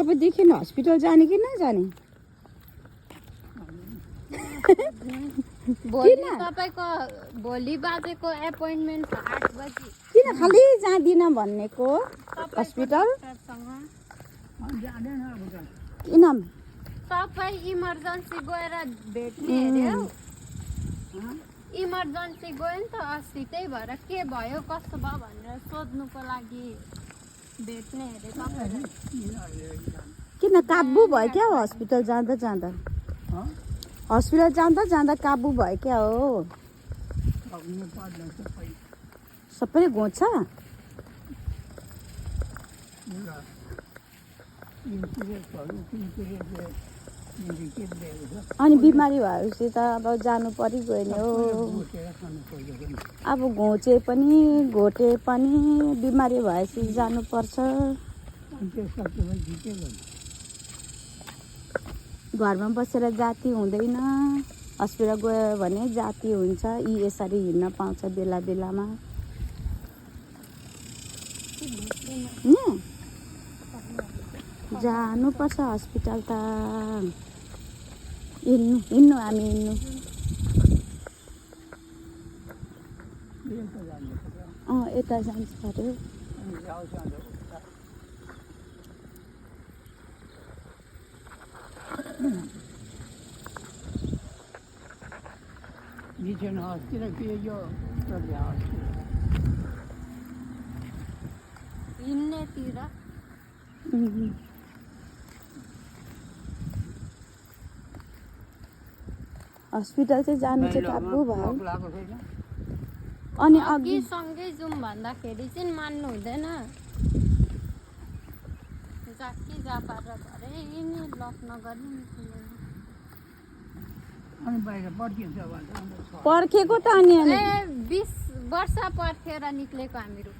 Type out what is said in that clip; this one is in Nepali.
अबदेखि हस्पिटल जाने कि नजाने? भोलि बाजेको एपोइन्टमेन्ट छ 8 बजी। किन खालि जाँदिन भन्नेको हस्पिटल? किन सबै इमर्जेन्सी गएर भेट्ने अरे हौ। इमर्जेन्सी गयो नि त अस्ति, त्यही भएर के भयो कस्तो भयो भनेर सोध्नुको लागि भेट्ने अरे तपाईँलाई। किन काबु भयो क्या हो हस्पिटल जाँदा जाँदा? हस्पिटल जाँदा जाँदा काबु भयो क्या हो? सबैले घोच्छ? अनि बिमारी भएपछि त अब जानु परिगयो नि हो। अब घोचे पनि घोटे पनि बिमारी भएपछि जानुपर्छ। घरमा बसेर जाति हुँदैन, हस्पिटल गयो भने जाति हुन्छ। यी यसरी हिँड्न पाउँछ बेला बेलामा। जानुपर्छ हस्पिटल त। हिँड्नु हामी हिँड्नु। यता जान्छ अरे। हिँड्नेतिर हस्पिटल चाहिँ जानु चाहिँ काबु भयो। अनि अघि सँगै जाउँ भन्दाखेरि चाहिँ मान्नु हुँदैन। जाकी जा पारेर भरे नि लक नगर्नु पर्खेको त अनि 20 वर्ष पर्खेर निक्लेको हामीहरू।